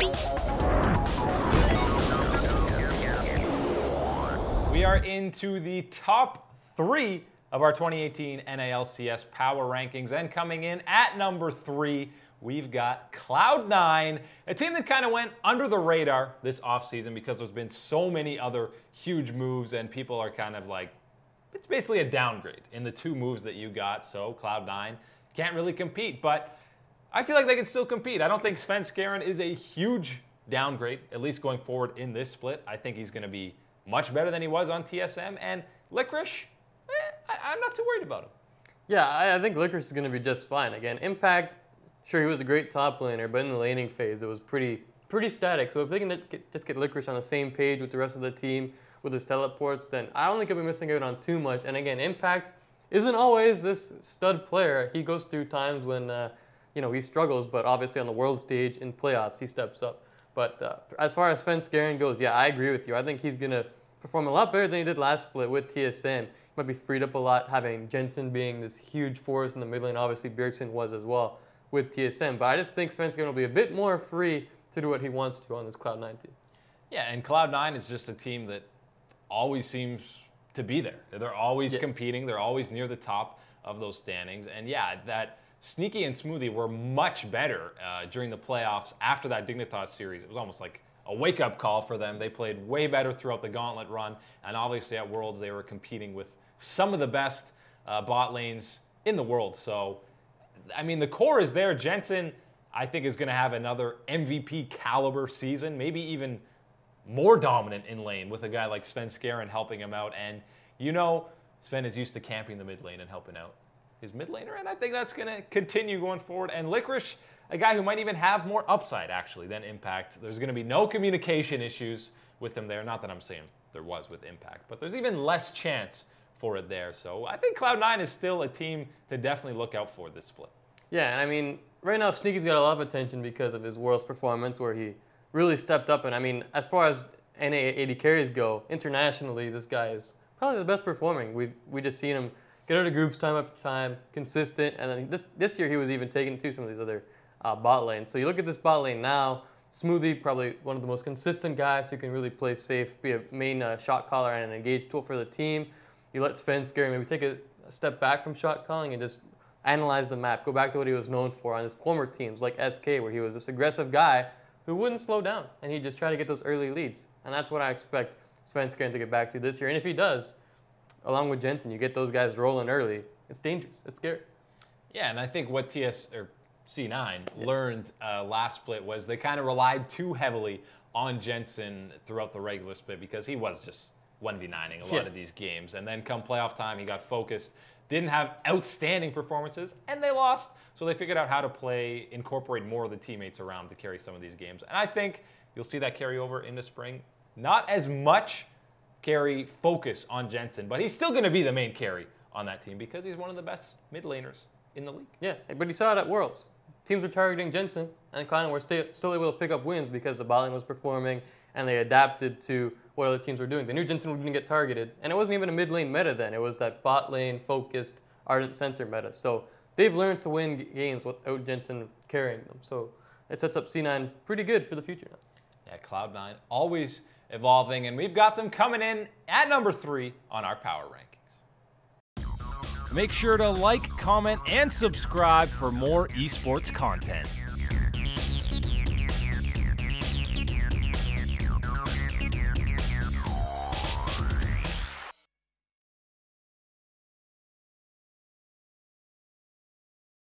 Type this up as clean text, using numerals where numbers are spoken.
We are into the top 3 of our 2018 NALCS Power Rankings, and coming in at number 3, we've got Cloud9, a team that kind of went under the radar this offseason because there's been so many other huge moves, and people are kind of like, it's basically a downgrade in the 2 moves that you got, so Cloud9 can't really compete, but I feel like they can still compete. I don't think Svenskeren is a huge downgrade, at least going forward in this split. I think he's going to be much better than he was on TSM, and Licorice, I'm not too worried about him. Yeah, I think Licorice is going to be just fine. Again, Impact, sure, he was a great top laner, but in the laning phase, it was pretty static. So if they can just get Licorice on the same page with the rest of the team, with his teleports, then I don't think he'll be missing out on too much. And again, Impact isn't always this stud player. He goes through times when, he struggles, but obviously on the world stage in playoffs, he steps up. But as far as Svenskeren goes, yeah, I agree with you. I think he's going to perform a lot better than he did last split with TSM. He might be freed up a lot, having Jensen being this huge force in the mid lane. Obviously, Bjergsen was as well with TSM. But I just think Svenskeren will be a bit more free to do what he wants to on this Cloud9 team. Yeah, and Cloud9 is just a team that always seems to be there. They're always competing. They're always near the top of those standings. And yeah, that Sneaky and Smoothie were much better during the playoffs after that Dignitas series. It was almost like a wake-up call for them. They played way better throughout the gauntlet run, and obviously at Worlds they were competing with some of the best bot lanes in the world. So, I mean, the core is there. Jensen, I think, is going to have another MVP caliber season, maybe even more dominant in lane with a guy like Svenskeren helping him out. And Sven is used to camping the mid lane and helping out his mid laner, and I think that's going to continue going forward. And Licorice, a guy who might even have more upside, actually, than Impact. There's going to be no communication issues with him there. Not that I'm saying there was with Impact, but there's even less chance for it there. So I think Cloud9 is still a team to definitely look out for this split. Yeah, and I mean, right now Sneaky's got a lot of attention because of his Worlds performance where he really stepped up. And I mean, as far as NA AD carries go, internationally, this guy is probably the best performing. We just seen him get out of groups time after time, consistent, and then this year he was even taken to some of these other bot lanes. So you look at this bot lane now, Smoothie, probably one of the most consistent guys who can really play safe, be a main shot caller and an engaged tool for the team. You let Svenskeren maybe take a step back from shot calling and just analyze the map, go back to what he was known for on his former teams like SK, where he was this aggressive guy who wouldn't slow down, and he'd just try to get those early leads. And that's what I expect Svenskeren to get back to this year. And if he does, along with Jensen, you get those guys rolling early. It's dangerous. It's scary. Yeah, and I think what C9 learned last split was they kind of relied too heavily on Jensen throughout the regular split because he was just 1v9ing a lot of these games. And then come playoff time, he got focused, didn't have outstanding performances, and they lost. So they figured out how to incorporate more of the teammates around to carry some of these games. And I think you'll see that carry over into spring. Not as much carry focus on Jensen, but he's still going to be the main carry on that team because he's one of the best mid laners in the league. Yeah, but you saw it at Worlds. Teams were targeting Jensen, and Cloud9 were still able to pick up wins because the bot lane was performing, and they adapted to what other teams were doing. They knew Jensen wouldn't get targeted, and it wasn't even a mid lane meta then. It was that bot lane focused Ardent Sensor meta. So they've learned to win games without Jensen carrying them. So it sets up C9 pretty good for the future now. Yeah, Cloud9 always evolving, and we've got them coming in at number 3 on our power rankings. Make sure to like, comment, and subscribe for more esports content.